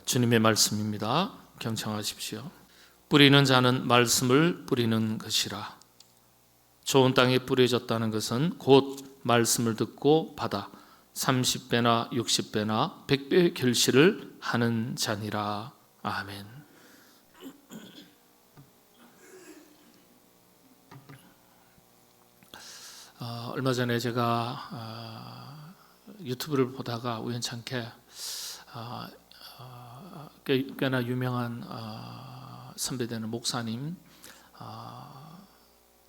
주님의 말씀입니다. 경청하십시오. 뿌리는 자는 말씀을 뿌리는 것이라. 좋은 땅에 뿌려졌다는 것은 곧 말씀을 듣고 받아 30배나 60배나 100배의 결실을 하는 자니라. 아멘. 얼마 전에 제가 유튜브를 보다가 우연찮게 꽤나 유명한 선배되는 목사님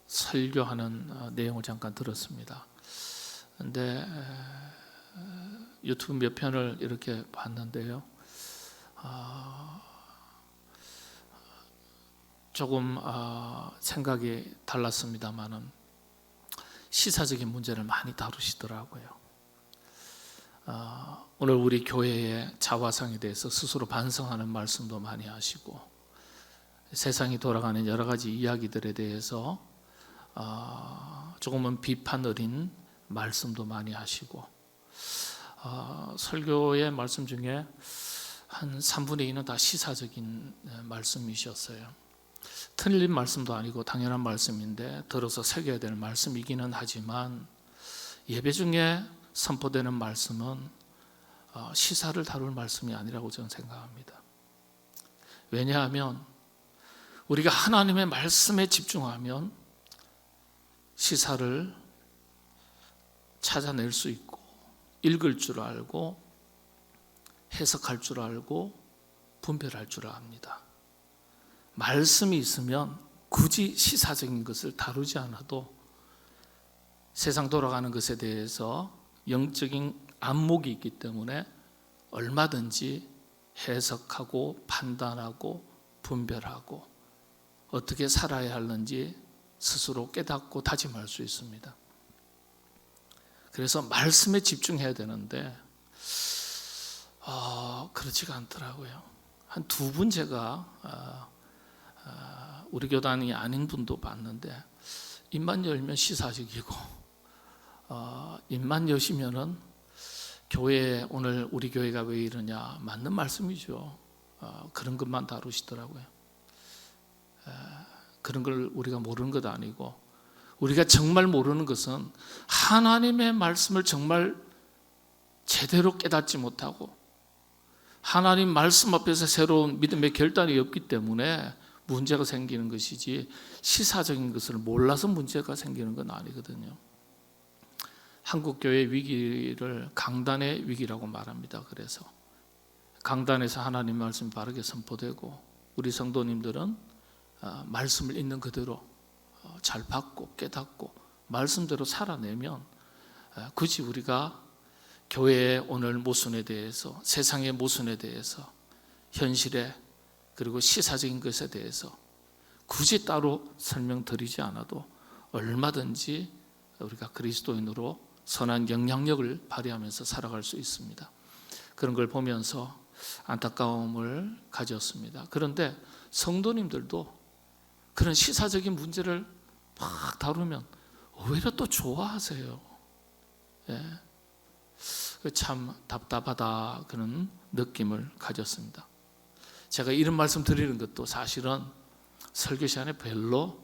설교하는 내용을 잠깐 들었습니다. 근데 유튜브 몇 편을 이렇게 봤는데요, 조금 생각이 달랐습니다만은 시사적인 문제를 많이 다루시더라고요. 오늘 우리 교회의 자화상에 대해서 스스로 반성하는 말씀도 많이 하시고, 세상이 돌아가는 여러 가지 이야기들에 대해서 조금은 비판 어린 말씀도 많이 하시고, 설교의 말씀 중에 한 3분의 2는 다 시사적인 말씀이셨어요. 틀린 말씀도 아니고 당연한 말씀인데 들어서 새겨야 될 말씀이기는 하지만, 예배 중에 선포되는 말씀은 시사를 다룰 말씀이 아니라고 저는 생각합니다. 왜냐하면 우리가 하나님의 말씀에 집중하면 시사를 찾아낼 수 있고, 읽을 줄 알고, 해석할 줄 알고, 분별할 줄 압니다. 말씀이 있으면 굳이 시사적인 것을 다루지 않아도 세상 돌아가는 것에 대해서 영적인 안목이 있기 때문에 얼마든지 해석하고 판단하고 분별하고 어떻게 살아야 하는지 스스로 깨닫고 다짐할 수 있습니다. 그래서 말씀에 집중해야 되는데 그렇지가 않더라고요. 한 2분 제가 우리 교단이 아닌 분도 봤는데, 입만 열면 시사적이고 입만 여시면은 교회, 오늘 우리 교회가 왜 이러냐, 맞는 말씀이죠. 그런 것만 다루시더라고요. 그런 걸 우리가 모르는 것도 아니고, 우리가 정말 모르는 것은 하나님의 말씀을 정말 제대로 깨닫지 못하고 하나님 말씀 앞에서 새로운 믿음의 결단이 없기 때문에 문제가 생기는 것이지, 시사적인 것을 몰라서 문제가 생기는 건 아니거든요. 한국교회 위기를 강단의 위기라고 말합니다. 그래서 강단에서 하나님 말씀이 바르게 선포되고, 우리 성도님들은 말씀을 있는 그대로 잘 받고 깨닫고 말씀대로 살아내면, 굳이 우리가 교회의 오늘 모순에 대해서, 세상의 모순에 대해서, 현실에 그리고 시사적인 것에 대해서 굳이 따로 설명드리지 않아도 얼마든지 우리가 그리스도인으로 선한 영향력을 발휘하면서 살아갈 수 있습니다. 그런 걸 보면서 안타까움을 가졌습니다. 그런데 성도님들도 그런 시사적인 문제를 막 다루면 오히려 또 좋아하세요. 참 답답하다, 그런 느낌을 가졌습니다. 제가 이런 말씀 드리는 것도 사실은 설교 시간에 별로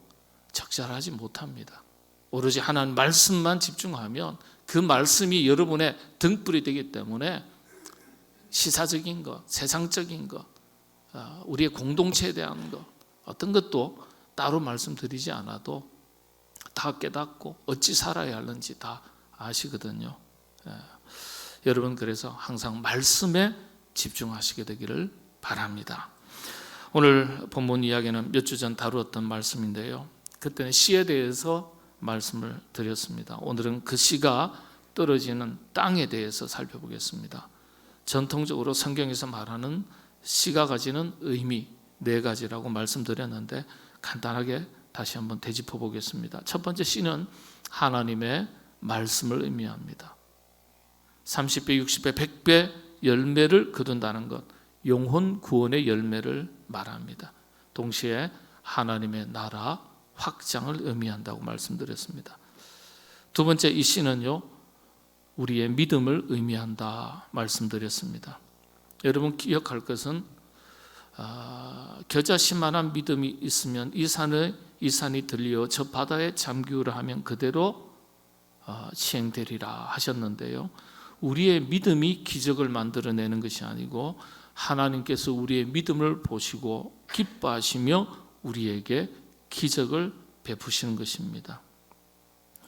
적절하지 못합니다. 오로지 하나님 말씀만 집중하면 그 말씀이 여러분의 등불이 되기 때문에 시사적인 것, 세상적인 것, 우리의 공동체에 대한 것, 어떤 것도 따로 말씀드리지 않아도 다 깨닫고 어찌 살아야 하는지 다 아시거든요. 여러분, 그래서 항상 말씀에 집중하시게 되기를 바랍니다. 오늘 본문 이야기는 몇 주 전 다루었던 말씀인데요, 그때는 씨에 대해서 말씀을 드렸습니다. 오늘은 그 씨가 떨어지는 땅에 대해서 살펴보겠습니다. 전통적으로 성경에서 말하는 씨가 가지는 의미 4가지라고 말씀드렸는데, 간단하게 다시 한번 되짚어 보겠습니다. 첫 번째 씨는 하나님의 말씀을 의미합니다. 30배, 60배, 100배 열매를 거둔다는 것, 영혼 구원의 열매를 말합니다. 동시에 하나님의 나라 확장을 의미한다고 말씀드렸습니다. 두 번째, 이 씨는요, 우리의 믿음을 의미한다 말씀드렸습니다. 여러분 기억할 것은 겨자씨만한 믿음이 있으면 이 산이 들려 저 바다에 잠기우라 하면 그대로 시행되리라 하셨는데요. 우리의 믿음이 기적을 만들어내는 것이 아니고 하나님께서 우리의 믿음을 보시고 기뻐하시며 우리에게 기적을 베푸시는 것입니다.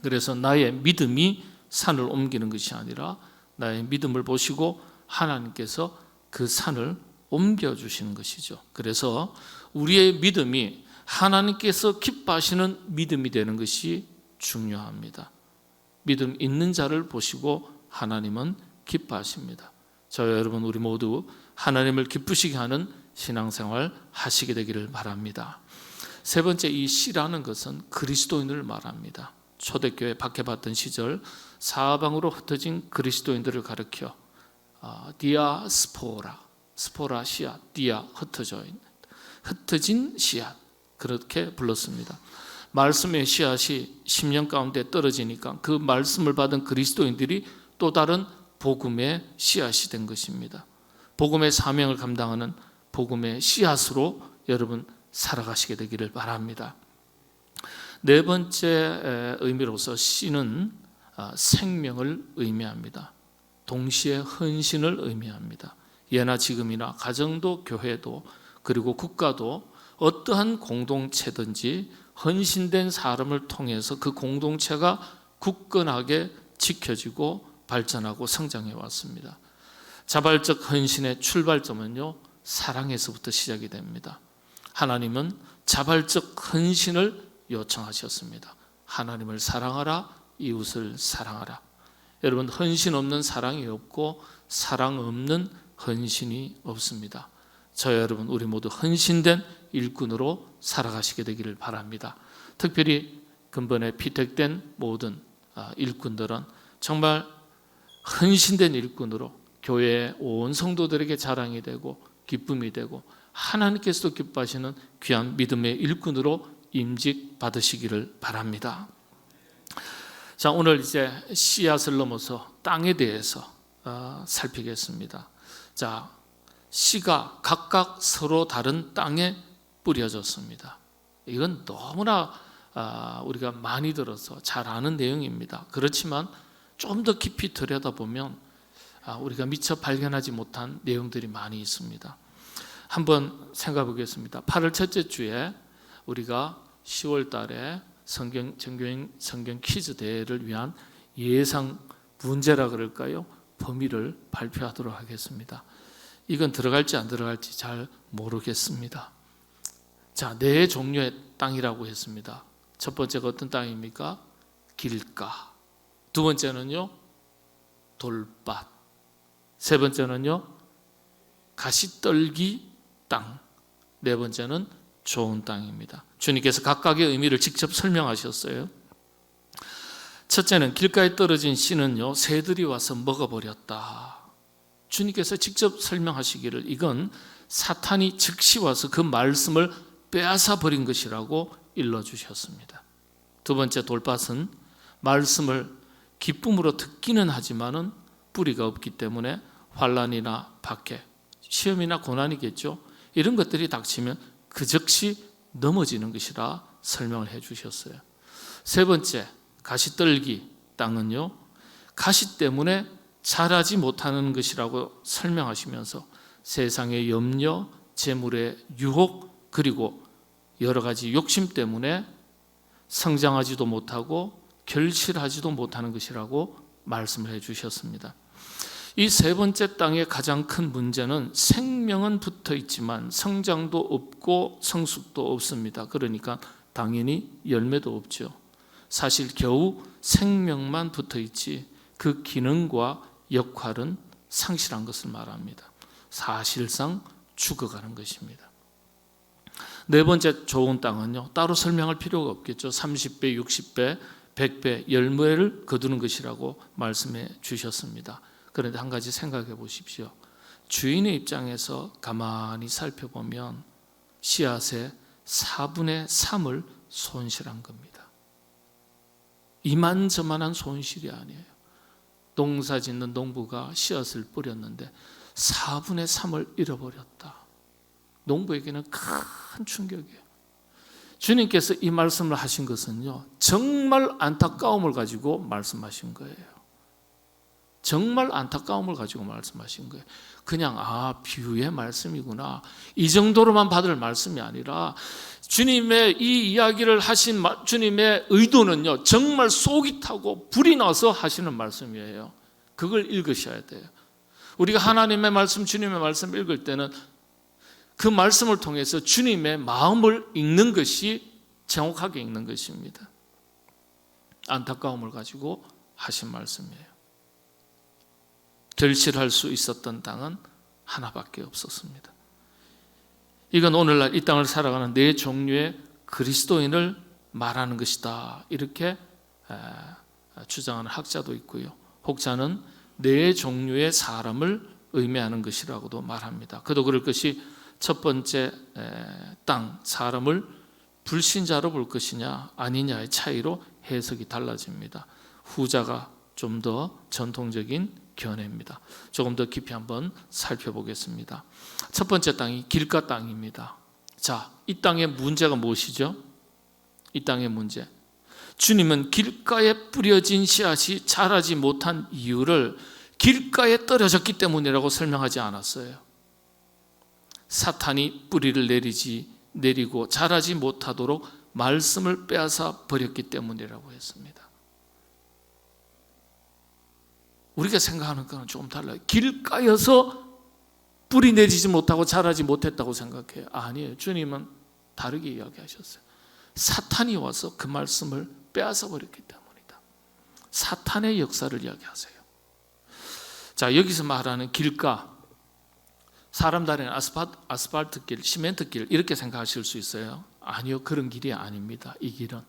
그래서 나의 믿음이 산을 옮기는 것이 아니라 나의 믿음을 보시고 하나님께서 그 산을 옮겨주시는 것이죠. 그래서 우리의 믿음이 하나님께서 기뻐하시는 믿음이 되는 것이 중요합니다. 믿음 있는 자를 보시고 하나님은 기뻐하십니다. 저와 여러분 우리 모두 하나님을 기쁘시게 하는 신앙생활 하시게 되기를 바랍니다. 세 번째, 이 씨라는 것은 그리스도인을 말합니다. 초대교회 박해받던 시절 사방으로 흩어진 그리스도인들을 가리켜 디아스포라, 스포라 씨앗, 디아 흩어진 씨앗 그렇게 불렀습니다. 말씀의 씨앗이 10년 가운데 떨어지니까 그 말씀을 받은 그리스도인들이 또 다른 복음의 씨앗이 된 것입니다. 복음의 사명을 감당하는 복음의 씨앗으로 여러분 살아가시게 되기를 바랍니다. 네 번째 의미로서 씨는 생명을 의미합니다. 동시에 헌신을 의미합니다. 예나 지금이나 가정도 교회도 그리고 국가도 어떠한 공동체든지 헌신된 사람을 통해서 그 공동체가 굳건하게 지켜지고 발전하고 성장해 왔습니다. 자발적 헌신의 출발점은요, 사랑에서부터 시작이 됩니다. 하나님은 자발적 헌신을 요청하셨습니다. 하나님을 사랑하라, 이웃을 사랑하라. 여러분, 헌신 없는 사랑이 없고 사랑 없는 헌신이 없습니다. 저와 여러분 우리 모두 헌신된 일꾼으로 살아가시게 되기를 바랍니다. 특별히 근본에 피택된 모든 일꾼들은 정말 헌신된 일꾼으로 교회의 온 성도들에게 자랑이 되고 기쁨이 되고 하나님께서도 기뻐하시는 귀한 믿음의 일꾼으로 임직 받으시기를 바랍니다. 자, 오늘 이제 씨앗을 넘어서 땅에 대해서 살피겠습니다. 자, 씨가 각각 서로 다른 땅에 뿌려졌습니다. 이건 너무나 우리가 많이 들어서 잘 아는 내용입니다. 그렇지만 좀 더 깊이 들여다보면 우리가 미처 발견하지 못한 내용들이 많이 있습니다. 한번 생각해 보겠습니다. 8월 첫째 주에 우리가 10월 달에 성경 퀴즈 대회를 위한 예상 문제라 그럴까요? 범위를 발표하도록 하겠습니다. 이건 들어갈지 안 들어갈지 잘 모르겠습니다. 자, 네 종류의 땅이라고 했습니다. 첫 번째가 어떤 땅입니까? 길가. 두 번째는요, 돌밭. 세 번째는요, 가시떨기 땅. 네 번째는 좋은 땅입니다. 주님께서 각각의 의미를 직접 설명하셨어요. 첫째는 길가에 떨어진 씨는요, 새들이 와서 먹어버렸다. 주님께서 직접 설명하시기를 이건 사탄이 즉시 와서 그 말씀을 빼앗아 버린 것이라고 일러주셨습니다. 두 번째 돌밭은 말씀을 기쁨으로 듣기는 하지만은 뿌리가 없기 때문에 환난이나 박해, 시험이나 고난이겠죠. 이런 것들이 닥치면 그 즉시 넘어지는 것이라 설명을 해주셨어요. 세 번째 가시떨기 땅은요, 가시 때문에 자라지 못하는 것이라고 설명하시면서 세상의 염려, 재물의 유혹, 그리고 여러 가지 욕심 때문에 성장하지도 못하고 결실하지도 못하는 것이라고 말씀을 해주셨습니다. 이 세 번째 땅의 가장 큰 문제는 생명은 붙어 있지만 성장도 없고 성숙도 없습니다. 그러니까 당연히 열매도 없죠. 사실 겨우 생명만 붙어 있지 그 기능과 역할은 상실한 것을 말합니다. 사실상 죽어가는 것입니다. 네 번째 좋은 땅은요, 따로 설명할 필요가 없겠죠. 30배, 60배, 100배 열매를 거두는 것이라고 말씀해 주셨습니다. 그런데 한 가지 생각해 보십시오. 주인의 입장에서 가만히 살펴보면 씨앗의 4분의 3을 손실한 겁니다. 이만저만한 손실이 아니에요. 농사 짓는 농부가 씨앗을 뿌렸는데 4분의 3을 잃어버렸다. 농부에게는 큰 충격이에요. 주님께서 이 말씀을 하신 것은요, 정말 안타까움을 가지고 말씀하신 거예요. 정말 안타까움을 가지고 말씀하신 거예요. 그냥 비유의 말씀이구나, 이 정도로만 받을 말씀이 아니라 주님의 이 이야기를 하신 주님의 의도는요, 정말 속이 타고 불이 나서 하시는 말씀이에요. 그걸 읽으셔야 돼요. 우리가 하나님의 말씀, 주님의 말씀 읽을 때는 그 말씀을 통해서 주님의 마음을 읽는 것이 정확하게 읽는 것입니다. 안타까움을 가지고 하신 말씀이에요. 결실할 수 있었던 땅은 하나밖에 없었습니다. 이건 오늘날 이 땅을 살아가는 네 종류의 그리스도인을 말하는 것이다, 이렇게 주장하는 학자도 있고요. 혹자는 네 종류의 사람을 의미하는 것이라고도 말합니다. 그도 그럴 것이 첫 번째 땅, 사람을 불신자로 볼 것이냐 아니냐의 차이로 해석이 달라집니다. 후자가 좀 더 전통적인 견해입니다. 조금 더 깊이 한번 살펴보겠습니다. 첫 번째 땅이 길가 땅입니다. 자, 이 땅의 문제가 무엇이죠? 이 땅의 문제, 주님은 길가에 뿌려진 씨앗이 자라지 못한 이유를 길가에 떨어졌기 때문이라고 설명하지 않았어요. 사탄이 뿌리를 내리고 자라지 못하도록 말씀을 빼앗아 버렸기 때문이라고 했습니다. 우리가 생각하는 거는 조금 달라요. 길가여서 뿌리 내리지 못하고 자라지 못했다고 생각해요. 아니에요. 주님은 다르게 이야기하셨어요. 사탄이 와서 그 말씀을 빼앗아 버렸기 때문이다. 사탄의 역사를 이야기하세요. 자, 여기서 말하는 길가, 사람 다리는 아스팔트길, 시멘트길 이렇게 생각하실 수 있어요. 아니요, 그런 길이 아닙니다. 이 길은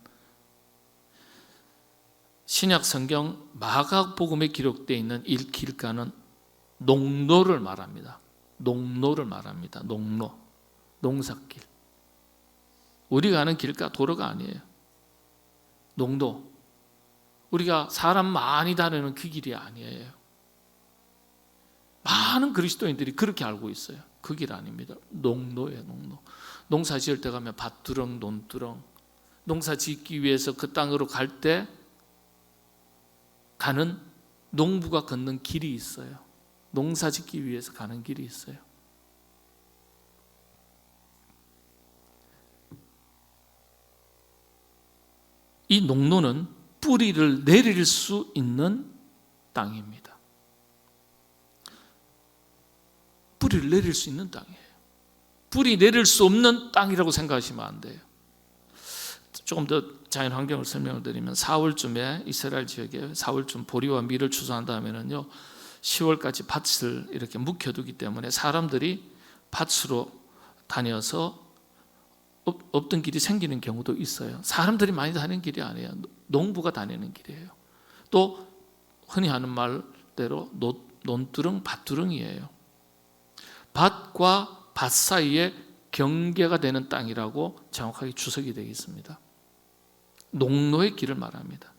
신약 성경 마가복음에 기록되어 있는 이 길가는 농로를 말합니다. 농로를 말합니다. 농로, 농사길. 우리가 아는 길가, 도로가 아니에요. 농도, 우리가 사람 많이 다니는 그 길이 아니에요. 많은 그리스도인들이 그렇게 알고 있어요. 그 길 아닙니다. 농로예요. 농로. 농사 지을 때 가면 밭두렁, 논두렁, 농사 짓기 위해서 그 땅으로 갈 때 가는 농부가 걷는 길이 있어요. 농사 짓기 위해서 가는 길이 있어요. 이 농로는 뿌리를 내릴 수 있는 땅입니다. 뿌리를 내릴 수 있는 땅이에요. 뿌리 내릴 수 없는 땅이라고 생각하시면 안 돼요. 조금 더 자연 환경을 설명을 드리면 4월쯤에 이스라엘 지역에 4월쯤 보리와 밀을 추수한 다음에는요, 10월까지 밭을 이렇게 묵혀두기 때문에 사람들이 밭으로 다녀서 없던 길이 생기는 경우도 있어요. 사람들이 많이 다니는 길이 아니에요. 농부가 다니는 길이에요. 또 흔히 하는 말대로 논두렁, 밭두렁이에요. 밭과 밭 사이에 경계가 되는 땅이라고 정확하게 추석이 되어 있습니다. 농로의 길을 말합니다.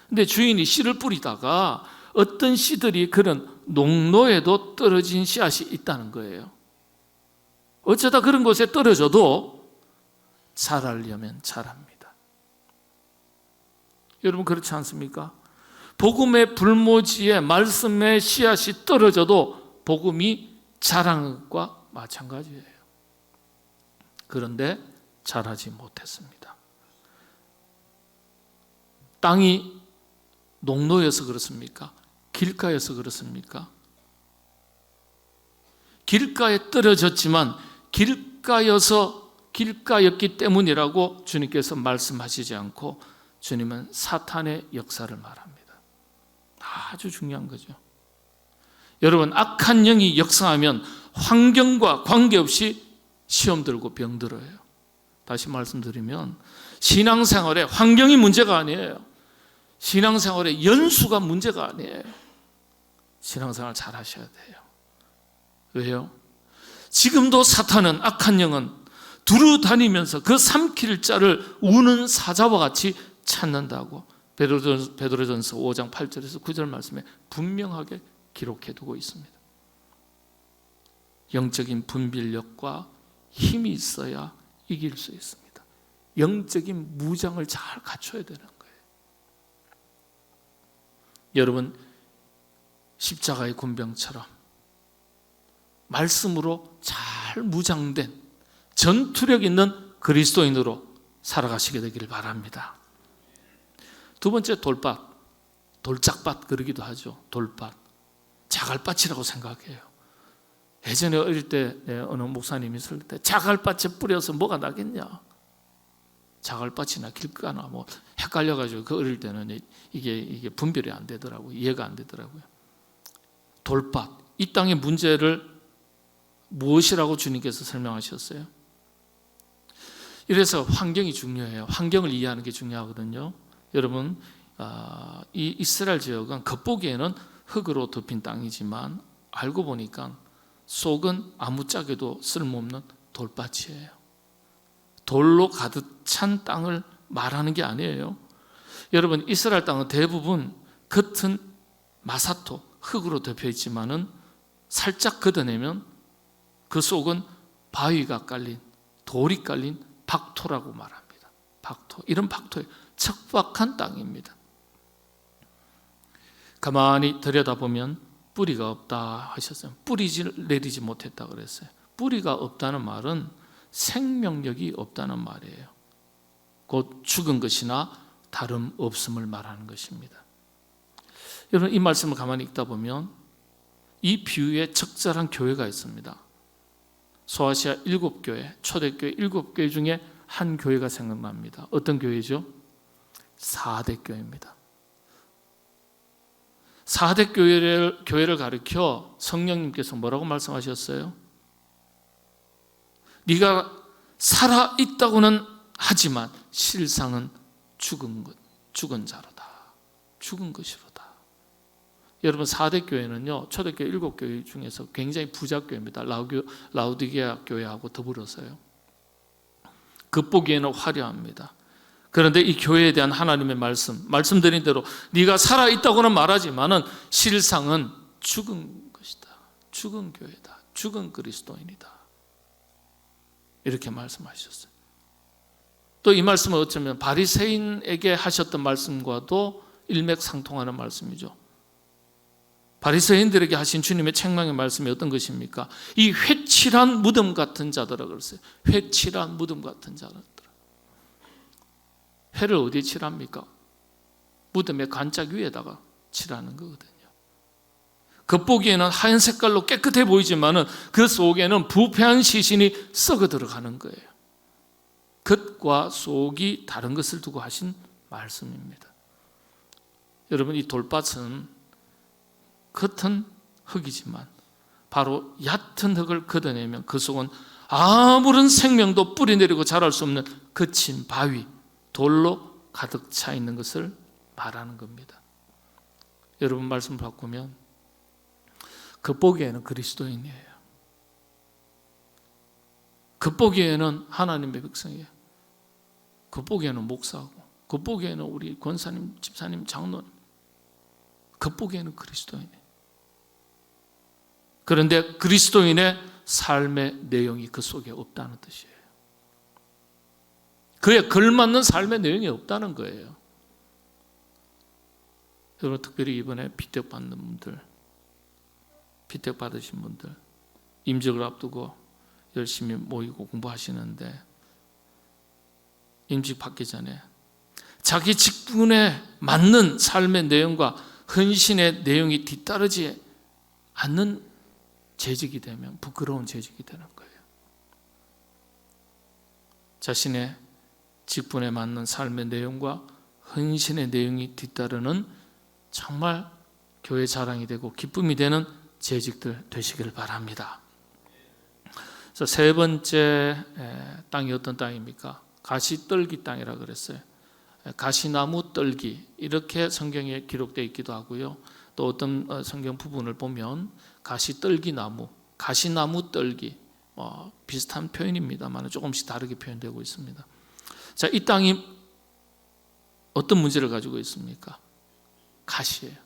근데 주인이 씨를 뿌리다가 어떤 씨들이 그런 농로에도 떨어진 씨앗이 있다는 거예요. 어쩌다 그런 곳에 떨어져도 자라려면 자랍니다. 여러분, 그렇지 않습니까? 복음의 불모지에 말씀의 씨앗이 떨어져도 복음이 자라는 것과 마찬가지예요. 그런데 자라지 못했습니다. 땅이 농로여서 그렇습니까? 길가여서 그렇습니까? 길가에 떨어졌지만 길가였기 때문이라고 주님께서 말씀하시지 않고 주님은 사탄의 역사를 말합니다. 아주 중요한 거죠. 여러분, 악한 영이 역사하면 환경과 관계없이 시험 들고 병 들어요. 다시 말씀드리면 신앙생활에 환경이 문제가 아니에요. 신앙생활의 연수가 문제가 아니에요. 신앙생활 잘 하셔야 돼요. 왜요? 지금도 사탄은, 악한 영은 두루 다니면서 그 삼킬 자를 우는 사자와 같이 찾는다고 베드로전서 5장 8절에서 9절 말씀에 분명하게 기록해 두고 있습니다. 영적인 분별력과 힘이 있어야 이길 수 있습니다. 영적인 무장을 잘 갖춰야 되는 거예요. 여러분, 십자가의 군병처럼 말씀으로 잘 무장된 전투력 있는 그리스도인으로 살아가시게 되기를 바랍니다. 두 번째, 돌밭, 돌짝밭 그러기도 하죠. 돌밭, 자갈밭이라고 생각해요. 예전에 어릴 때 어느 목사님이 있을 때 자갈밭에 뿌려서 뭐가 나겠냐, 자갈밭이나 길가나 뭐 헷갈려가지고 그 어릴 때는 이게 분별이 안 되더라고요. 이해가 안 되더라고요. 돌밭, 이 땅의 문제를 무엇이라고 주님께서 설명하셨어요? 이래서 환경이 중요해요. 환경을 이해하는 게 중요하거든요. 여러분, 이 이스라엘 지역은 겉보기에는 흙으로 덮인 땅이지만 알고 보니까 속은 아무짝에도 쓸모없는 돌밭이에요. 돌로 가득 찬 땅을 말하는 게 아니에요. 여러분, 이스라엘 땅은 대부분 겉은 마사토, 흙으로 덮여 있지만은 살짝 걷어내면 그 속은 바위가 깔린, 돌이 깔린 박토라고 말합니다. 박토, 이런 박토에 척박한 땅입니다. 가만히 들여다보면 뿌리가 없다 하셨어요. 뿌리를 내리지 못했다 그랬어요. 뿌리가 없다는 말은 생명력이 없다는 말이에요. 곧 죽은 것이나 다름없음을 말하는 것입니다. 여러분, 이 말씀을 가만히 읽다 보면 이 비유에 적절한 교회가 있습니다. 소아시아 7교회, 초대교회 7교회 중에 한 교회가 생각납니다. 어떤 교회죠? 4대 교회입니다. 4대 교회를 가리켜 성령님께서 뭐라고 말씀하셨어요? 네가 살아있다고는 하지만 실상은 죽은 자로다. 죽은 것이로다. 여러분, 4대 교회는요, 초대교회 7교회 중에서 굉장히 부자교회입니다. 라우디게아 교회하고 더불어서요. 겉보기에는 화려합니다. 그런데 이 교회에 대한 하나님의 말씀드린 대로 네가 살아있다고는 말하지만은 실상은 죽은 것이다. 죽은 교회다. 죽은 그리스도인이다. 이렇게 말씀하셨어요. 또 이 말씀은 어쩌면 바리새인에게 하셨던 말씀과도 일맥상통하는 말씀이죠. 바리새인들에게 하신 주님의 책망의 말씀이 어떤 것입니까? 이 회칠한 무덤 같은 자들아 그랬어요. 회칠한 무덤 같은 자들. 회를 어디에 칠합니까? 무덤의 관짝 위에다가 칠하는 거거든요. 겉보기에는 하얀 색깔로 깨끗해 보이지만 그 속에는 부패한 시신이 썩어 들어가는 거예요. 겉과 속이 다른 것을 두고 하신 말씀입니다. 여러분, 이 돌밭은 겉은 흙이지만 바로 얕은 흙을 걷어내면 그 속은 아무런 생명도 뿌리내리고 자랄 수 없는 거친 바위, 돌로 가득 차 있는 것을 말하는 겁니다. 여러분, 말씀 바꾸면 겉보기에는 그리스도인이에요. 겉보기에는 하나님의 백성이에요. 겉보기에는 목사고, 겉보기에는 우리 권사님, 집사님, 장로님, 겉보기에는 그리스도인이에요. 그런데 그리스도인의 삶의 내용이 그 속에 없다는 뜻이에요. 그에 걸맞는 삶의 내용이 없다는 거예요. 여러분, 특별히 이번에 피택받는 분들, 피택받으신 분들, 임직을 앞두고 열심히 모이고 공부하시는데 임직 받기 전에 자기 직분에 맞는 삶의 내용과 헌신의 내용이 뒤따르지 않는 재직이 되면 부끄러운 재직이 되는 거예요. 자신의 직분에 맞는 삶의 내용과 헌신의 내용이 뒤따르는 정말 교회 자랑이 되고 기쁨이 되는 재직들 되시길 바랍니다. 그래서 세 번째 땅이 어떤 땅입니까? 가시떨기 땅이라고 그랬어요. 가시나무 떨기, 이렇게 성경에 기록되어 있기도 하고요. 또 어떤 성경 부분을 보면 가시떨기 나무, 가시나무 떨기, 비슷한 표현입니다만 조금씩 다르게 표현되고 있습니다. 자, 이 땅이 어떤 문제를 가지고 있습니까? 가시예요.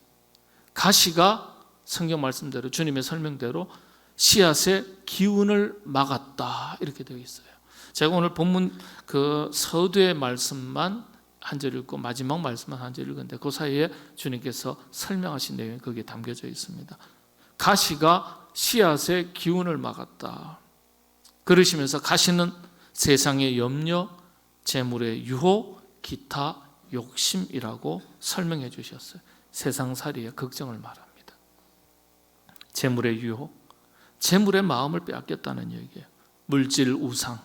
가시가 성경 말씀대로, 주님의 설명대로 씨앗의 기운을 막았다 이렇게 되어 있어요. 제가 오늘 본문 그 서두의 말씀만 한 절 읽고 마지막 말씀만 한 절 읽었는데 그 사이에 주님께서 설명하신 내용이 거기에 담겨져 있습니다. 가시가 씨앗의 기운을 막았다. 그러시면서 가시는 세상의 염려, 재물의 유혹, 기타 욕심이라고 설명해 주셨어요. 세상살이의 걱정을 말합니다. 재물의 유혹, 재물의 마음을 빼앗겼다는 얘기예요. 물질 우상,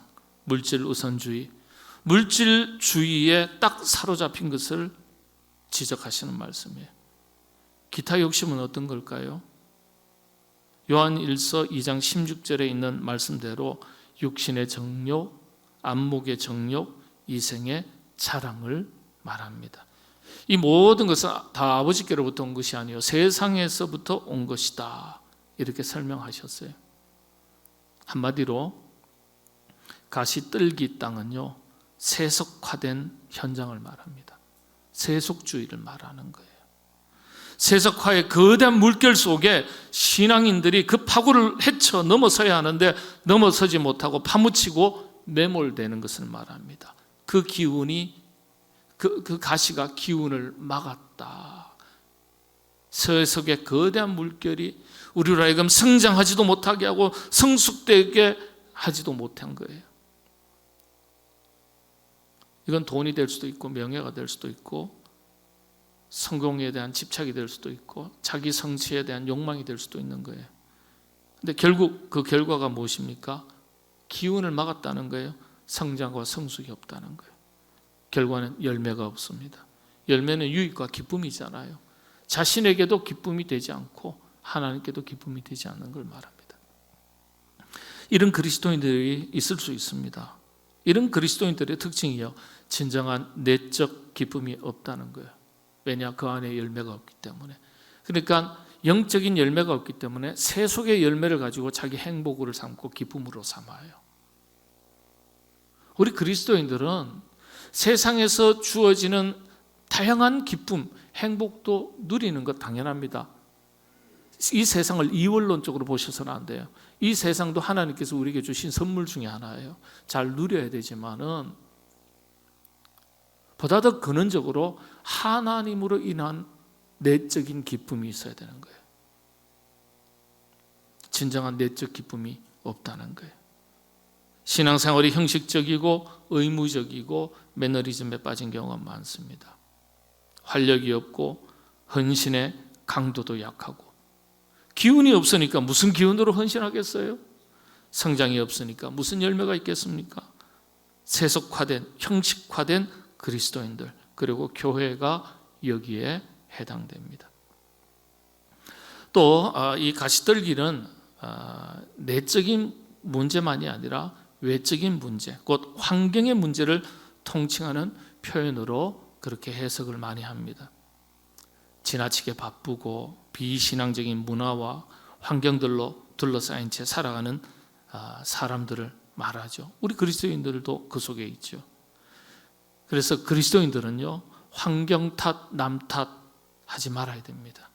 물질 우선주의, 물질주의에 딱 사로잡힌 것을 지적하시는 말씀이에요. 기타 욕심은 어떤 걸까요? 요한 1서 2장 16절에 있는 말씀대로 육신의 정욕, 안목의 정욕, 이생의 자랑을 말합니다. 이 모든 것은 다 아버지께로부터 온 것이 아니요 세상에서부터 온 것이다 이렇게 설명하셨어요. 한마디로 가시떨기 땅은요 세속화된 현장을 말합니다. 세속주의를 말하는 거예요. 세속화의 거대한 물결 속에 신앙인들이 그 파고를 헤쳐 넘어서야 하는데 넘어서지 못하고 파묻히고 매몰되는 것을 말합니다. 그 기운이 그 가시가 기운을 막았다. 세속의 거대한 물결이 우리로 하여금 성장하지도 못하게 하고 성숙되게 하지도 못한 거예요. 이건 돈이 될 수도 있고 명예가 될 수도 있고 성공에 대한 집착이 될 수도 있고 자기 성취에 대한 욕망이 될 수도 있는 거예요. 근데 결국 그 결과가 무엇입니까? 기운을 막았다는 거예요. 성장과 성숙이 없다는 거예요. 결과는 열매가 없습니다. 열매는 유익과 기쁨이잖아요. 자신에게도 기쁨이 되지 않고 하나님께도 기쁨이 되지 않는 걸 말합니다. 이런 그리스도인들이 있을 수 있습니다. 이런 그리스도인들의 특징이요 진정한 내적 기쁨이 없다는 거예요. 왜냐? 그 안에 열매가 없기 때문에. 그러니까 영적인 열매가 없기 때문에 세속의 열매를 가지고 자기 행복을 삼고 기쁨으로 삼아요. 우리 그리스도인들은 세상에서 주어지는 다양한 기쁨, 행복도 누리는 것 당연합니다. 이 세상을 이원론적으로 보셔서는 안 돼요. 이 세상도 하나님께서 우리에게 주신 선물 중에 하나예요. 잘 누려야 되지만은 보다 더 근원적으로 하나님으로 인한 내적인 기쁨이 있어야 되는 거예요. 진정한 내적 기쁨이 없다는 거예요. 신앙생활이 형식적이고 의무적이고 매너리즘에 빠진 경우가 많습니다. 활력이 없고 헌신의 강도도 약하고 기운이 없으니까 무슨 기운으로 헌신하겠어요? 성장이 없으니까 무슨 열매가 있겠습니까? 세속화된 형식화된 그리스도인들 그리고 교회가 여기에 해당됩니다. 또 이 가시떨기는 내적인 문제만이 아니라 외적인 문제, 곧 환경의 문제를 통칭하는 표현으로 그렇게 해석을 많이 합니다. 지나치게 바쁘고 비신앙적인 문화와 환경들로 둘러싸인 채 살아가는 사람들을 말하죠. 우리 그리스도인들도 그 속에 있죠. 그래서 그리스도인들은요 환경 탓, 남 탓 하지 말아야 됩니다.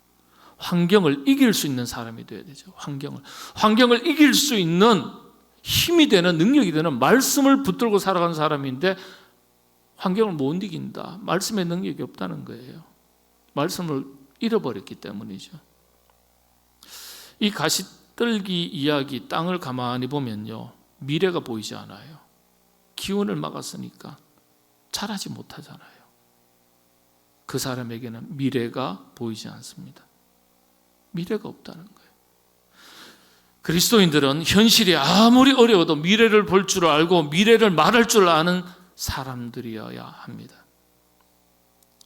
환경을 이길 수 있는 사람이 되어야 되죠. 환경을 이길 수 있는 힘이 되는 능력이 되는 말씀을 붙들고 살아가는 사람인데 환경을 못 이긴다. 말씀의 능력이 없다는 거예요. 말씀을 잃어버렸기 때문이죠. 이 가시떨기 이야기 땅을 가만히 보면요 미래가 보이지 않아요. 기운을 막았으니까 자라지 못하잖아요. 그 사람에게는 미래가 보이지 않습니다. 미래가 없다는 거예요. 그리스도인들은 현실이 아무리 어려워도 미래를 볼 줄 알고 미래를 말할 줄 아는 사람들이어야 합니다.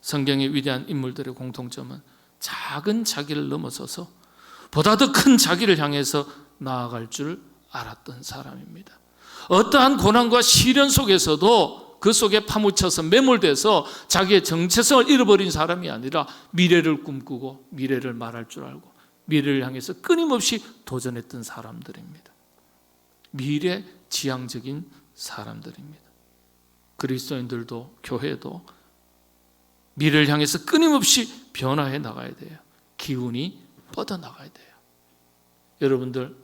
성경의 위대한 인물들의 공통점은 작은 자기를 넘어서서 보다 더 큰 자기를 향해서 나아갈 줄 알았던 사람입니다. 어떠한 고난과 시련 속에서도 그 속에 파묻혀서 매몰돼서 자기의 정체성을 잃어버린 사람이 아니라 미래를 꿈꾸고 미래를 말할 줄 알고 미래를 향해서 끊임없이 도전했던 사람들입니다. 미래지향적인 사람들입니다. 그리스도인들도 교회도 미래를 향해서 끊임없이 변화해 나가야 돼요. 기운이 뻗어나가야 돼요. 여러분들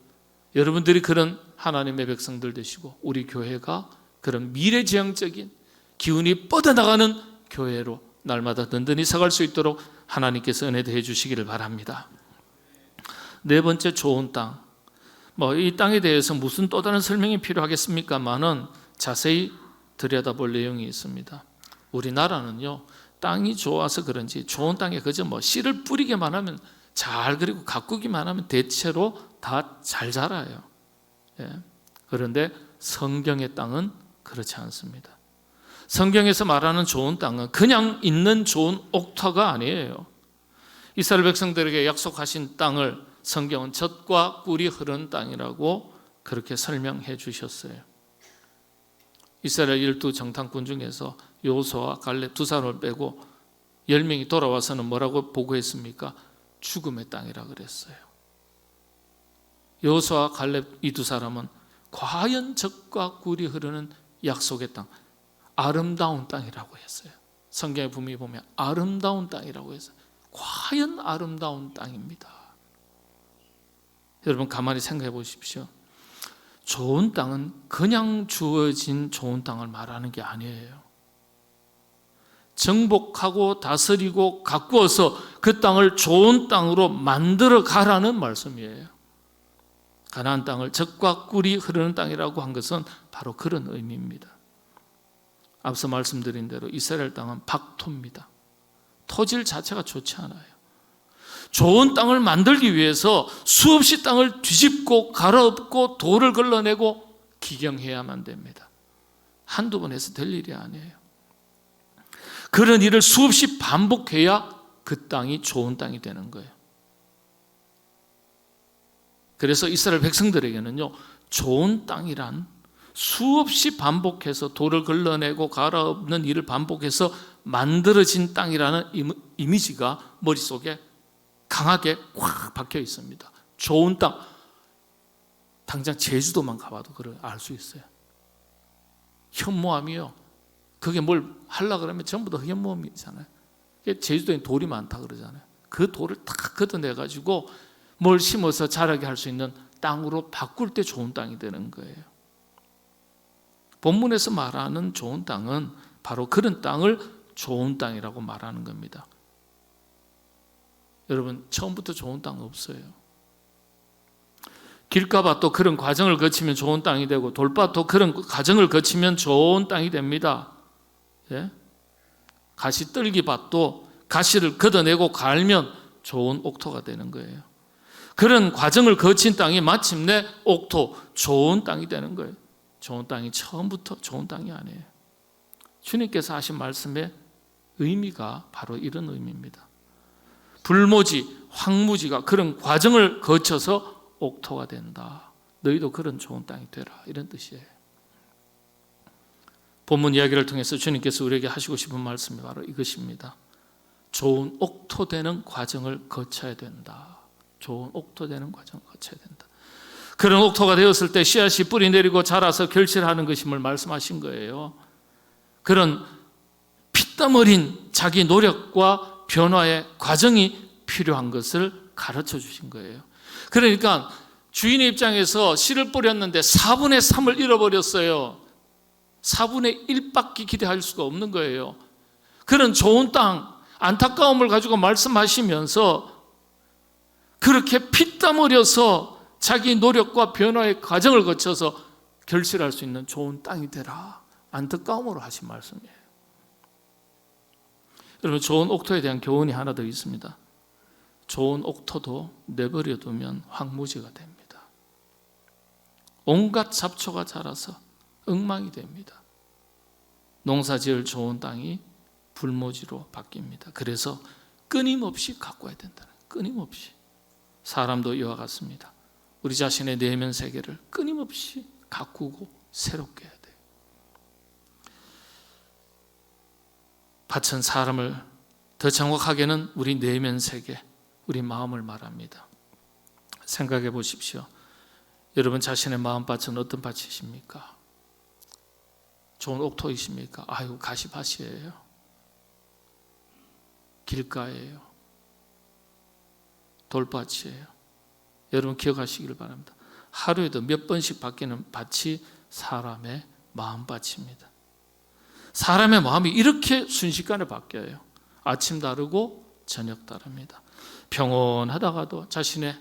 여러분들이 그런 하나님의 백성들 되시고 우리 교회가 그런 미래지향적인 기운이 뻗어나가는 교회로 날마다 든든히 서갈 수 있도록 하나님께서 은혜 더해 주시기를 바랍니다. 네 번째, 좋은 땅. 이 땅에 대해서 무슨 또 다른 설명이 필요하겠습니까만은 자세히 들여다볼 내용이 있습니다. 우리나라는요, 땅이 좋아서 그런지 좋은 땅에 그저 씨를 뿌리기만 하면 잘, 그리고 가꾸기만 하면 대체로 다 잘 자라요. 그런데 성경의 땅은 그렇지 않습니다. 성경에서 말하는 좋은 땅은 그냥 있는 좋은 옥토가 아니에요. 이스라엘 백성들에게 약속하신 땅을 성경은 젖과 꿀이 흐르는 땅이라고 그렇게 설명해 주셨어요. 이스라엘 12 정탐꾼 중에서 여호수아와 갈렙 두 사람을 빼고 10명이 돌아와서는 뭐라고 보고했습니까? 죽음의 땅이라 그랬어요. 여호수아와 갈렙 이 두 사람은 과연 젖과 꿀이 흐르는 약속의 땅, 아름다운 땅이라고 했어요. 성경에 분명히 보면 아름다운 땅이라고 했어요. 과연 아름다운 땅입니다. 여러분 가만히 생각해 보십시오. 좋은 땅은 그냥 주어진 좋은 땅을 말하는 게 아니에요. 정복하고 다스리고 가꾸어서 그 땅을 좋은 땅으로 만들어 가라는 말씀이에요. 가나안 땅을 젖과 꿀이 흐르는 땅이라고 한 것은 바로 그런 의미입니다. 앞서 말씀드린 대로 이스라엘 땅은 박토입니다. 토질 자체가 좋지 않아요. 좋은 땅을 만들기 위해서 수없이 땅을 뒤집고 갈아엎고 돌을 걸러내고 기경해야만 됩니다. 한두 번 해서 될 일이 아니에요. 그런 일을 수없이 반복해야 그 땅이 좋은 땅이 되는 거예요. 그래서 이스라엘 백성들에게는요, 좋은 땅이란 수없이 반복해서 돌을 걸러내고 갈아엎는 일을 반복해서 만들어진 땅이라는 이미지가 머릿속에 강하게 꽉 박혀 있습니다. 좋은 땅. 당장 제주도만 가봐도 그걸 알 수 있어요. 현모암이요. 그게 뭘 하려고 그러면 전부 다 현모암이잖아요. 제주도에 돌이 많다 그러잖아요. 그 돌을 탁 걷어내가지고 뭘 심어서 자라게 할 수 있는 땅으로 바꿀 때 좋은 땅이 되는 거예요. 본문에서 말하는 좋은 땅은 바로 그런 땅을 좋은 땅이라고 말하는 겁니다. 여러분, 처음부터 좋은 땅 없어요. 길가밭도 그런 과정을 거치면 좋은 땅이 되고 돌밭도 그런 과정을 거치면 좋은 땅이 됩니다. 가시떨기밭도 가시를 걷어내고 갈면 좋은 옥토가 되는 거예요. 그런 과정을 거친 땅이 마침내 옥토, 좋은 땅이 되는 거예요. 좋은 땅이 처음부터 좋은 땅이 아니에요. 주님께서 하신 말씀의 의미가 바로 이런 의미입니다. 불모지, 황무지가 그런 과정을 거쳐서 옥토가 된다. 너희도 그런 좋은 땅이 되라. 이런 뜻이에요. 본문 이야기를 통해서 주님께서 우리에게 하시고 싶은 말씀이 바로 이것입니다. 좋은 옥토 되는 과정을 거쳐야 된다. 좋은 옥토 되는 과정을 거쳐야 된다. 그런 옥토가 되었을 때 씨앗이 뿌리 내리고 자라서 결실하는 것임을 말씀하신 거예요. 그런 피땀 어린 자기 노력과 변화의 과정이 필요한 것을 가르쳐 주신 거예요. 그러니까 주인의 입장에서 씨를 뿌렸는데 4분의 3을 잃어버렸어요. 4분의 1밖에 기대할 수가 없는 거예요. 그런 좋은 땅, 안타까움을 가지고 말씀하시면서 그렇게 피땀 흘려서 자기 노력과 변화의 과정을 거쳐서 결실할 수 있는 좋은 땅이 되라. 안타까움으로 하신 말씀이에요. 여러분, 좋은 옥토에 대한 교훈이 하나 더 있습니다. 좋은 옥토도 내버려 두면 황무지가 됩니다. 온갖 잡초가 자라서 엉망이 됩니다. 농사지을 좋은 땅이 불모지로 바뀝니다. 그래서 끊임없이 가꿔야 된다는, 끊임없이. 사람도 이와 같습니다. 우리 자신의 내면 세계를 끊임없이 가꾸고 새롭게 해야 돼요. 밭은 사람을 더 정확하게는 우리 내면 세계, 우리 마음을 말합니다. 생각해 보십시오. 여러분 자신의 마음밭은 어떤 밭이십니까? 좋은 옥토이십니까? 아유, 가시밭이에요. 길가예요. 돌밭이에요. 여러분 기억하시길 바랍니다. 하루에도 몇 번씩 바뀌는 밭이 사람의 마음밭입니다. 사람의 마음이 이렇게 순식간에 바뀌어요. 아침 다르고 저녁 다릅니다. 평온하다가도 자신의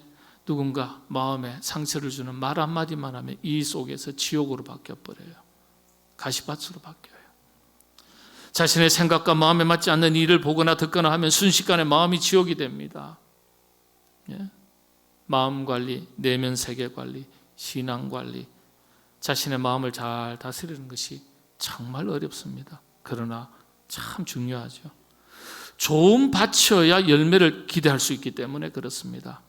누군가 마음에 상처를 주는 말 한마디만 하면 이 속에서 지옥으로 바뀌어버려요. 가시밭으로 바뀌어요. 자신의 생각과 마음에 맞지 않는 일을 보거나 듣거나 하면 순식간에 마음이 지옥이 됩니다. 예? 마음 관리, 내면 세계 관리, 신앙 관리, 자신의 마음을 잘 다스리는 것이 정말 어렵습니다. 그러나 참 중요하죠. 좋은 밭이어야 열매를 기대할 수 있기 때문에 그렇습니다.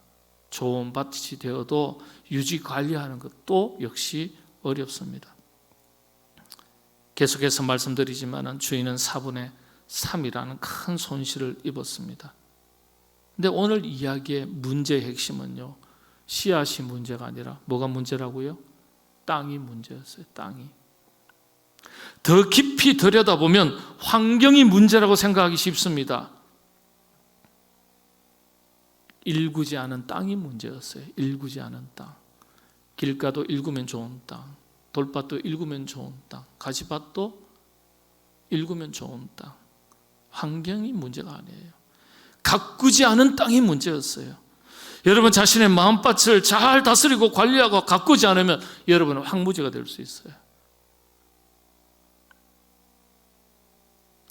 좋은 밭이 되어도 유지 관리하는 것도 역시 어렵습니다. 계속해서 말씀드리지만 주인은 4분의 3이라는 큰 손실을 입었습니다. 근데 오늘 이야기의 문제의 핵심은요, 씨앗이 문제가 아니라 뭐가 문제라고요? 땅이 문제였어요. 땅이. 더 깊이 들여다보면 환경이 문제라고 생각하기 쉽습니다. 일구지 않은 땅이 문제였어요. 일구지 않은 땅. 길가도 일구면 좋은 땅, 돌밭도 일구면 좋은 땅, 가시밭도 일구면 좋은 땅. 환경이 문제가 아니에요. 가꾸지 않은 땅이 문제였어요. 여러분 자신의 마음밭을 잘 다스리고 관리하고 가꾸지 않으면 여러분은 황무지가 될 수 있어요.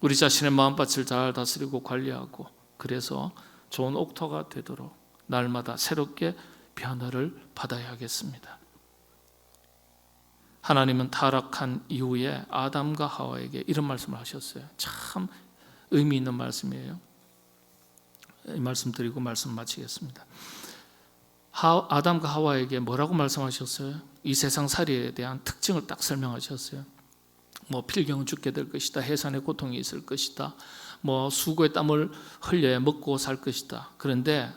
우리 자신의 마음밭을 잘 다스리고 관리하고 그래서 좋은 옥토가 되도록 날마다 새롭게 변화를 받아야 하겠습니다. 하나님은 타락한 이후에 아담과 하와에게 이런 말씀을 하셨어요. 참 의미 있는 말씀이에요. 이 말씀 드리고 말씀 마치겠습니다. 아담과 하와에게 뭐라고 말씀하셨어요? 이 세상 살이에 대한 특징을 딱 설명하셨어요. 뭐 필경은 죽게 될 것이다. 해산의 고통이 있을 것이다. 뭐 수고의 땀을 흘려야 먹고 살 것이다. 그런데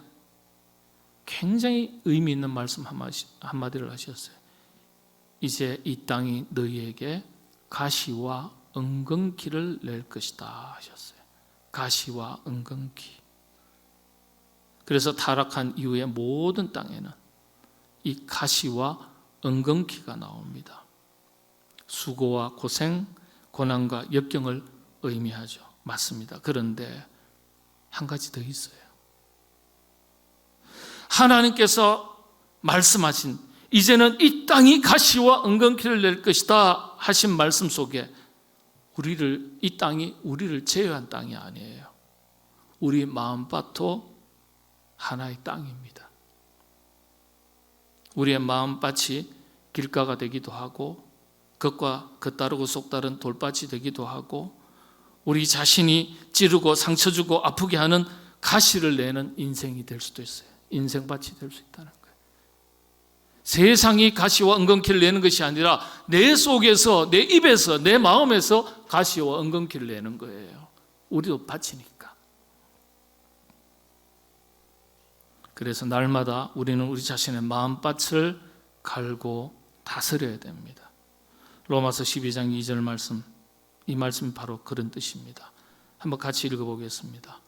굉장히 의미 있는 말씀 한마디를 하셨어요. 이제 이 땅이 너희에게 가시와 은근키를 낼 것이다 하셨어요. 가시와 은근키. 그래서 타락한 이후에 모든 땅에는 이 가시와 은근키가 나옵니다. 수고와 고생, 고난과 역경을 의미하죠. 맞습니다. 그런데 한 가지 더 있어요. 하나님께서 말씀하신 이제는 이 땅이 가시와 은근키를 낼 것이다 하신 말씀 속에 이 땅이 우리를 제외한 땅이 아니에요. 우리 마음밭도 하나의 땅입니다. 우리의 마음밭이 길가가 되기도 하고 겉과 겉다르고 속다른 돌밭이 되기도 하고 우리 자신이 찌르고 상처 주고 아프게 하는 가시를 내는 인생이 될 수도 있어요. 인생밭이 될 수 있다는 거예요. 세상이 가시와 은근키를 내는 것이 아니라 내 속에서, 내 입에서, 내 마음에서 가시와 은근키를 내는 거예요. 우리도 밭이니까. 그래서 날마다 우리는 우리 자신의 마음밭을 갈고 다스려야 됩니다. 로마서 12장 2절 말씀, 이 말씀이 바로 그런 뜻입니다. 한번 같이 읽어보겠습니다.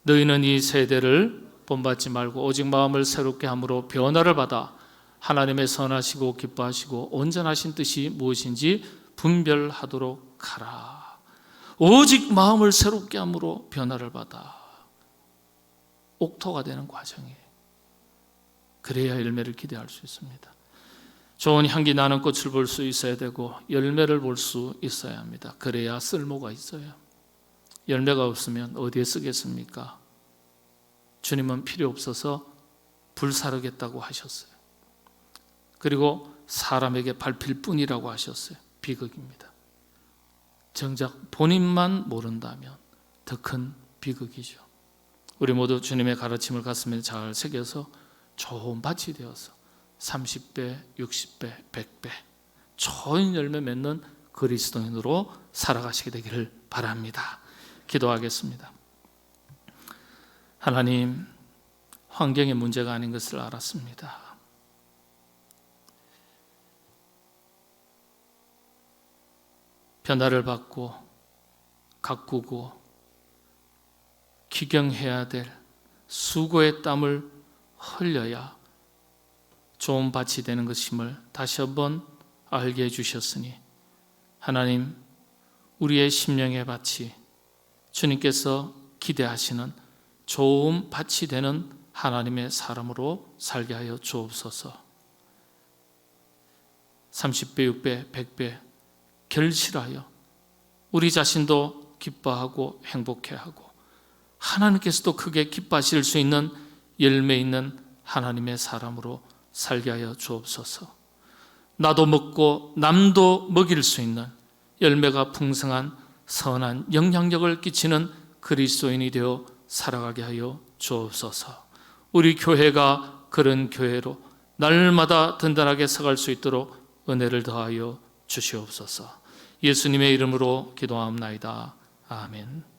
너희는 이 세대를 본받지 말고 오직 마음을 새롭게 함으로 변화를 받아 하나님의 선하시고 기뻐하시고 온전하신 뜻이 무엇인지 분별하도록 하라. 오직 마음을 새롭게 함으로 변화를 받아 옥토가 되는 과정이에요. 그래야 열매를 기대할 수 있습니다. 좋은 향기 나는 꽃을 볼 수 있어야 되고 열매를 볼 수 있어야 합니다. 그래야 쓸모가 있어요. 열매가 없으면 어디에 쓰겠습니까? 주님은 필요 없어서 불사르겠다고 하셨어요. 그리고 사람에게 밟힐 뿐이라고 하셨어요. 비극입니다. 정작 본인만 모른다면 더 큰 비극이죠. 우리 모두 주님의 가르침을 가슴에 잘 새겨서 좋은 밭이 되어서 30배, 60배, 100배 좋은 열매 맺는 그리스도인으로 살아가시게 되기를 바랍니다. 기도하겠습니다. 하나님, 환경의 문제가 아닌 것을 알았습니다. 변화를 받고 가꾸고 기경해야 될 수고의 땀을 흘려야 좋은 밭이 되는 것임을 다시 한번 알게 해주셨으니 하나님, 우리의 심령의 밭이 주님께서 기대하시는 좋은 밭이 되는 하나님의 사람으로 살게 하여 주옵소서. 30배, 6배, 100배 결실하여 우리 자신도 기뻐하고 행복해하고 하나님께서도 크게 기뻐하실 수 있는 열매 있는 하나님의 사람으로 살게 하여 주옵소서. 나도 먹고 남도 먹일 수 있는 열매가 풍성한 선한 영향력을 끼치는 그리스도인이 되어 살아가게 하여 주옵소서. 우리 교회가 그런 교회로 날마다 든든하게 서갈 수 있도록 은혜를 더하여 주시옵소서. 예수님의 이름으로 기도하옵나이다. 아멘.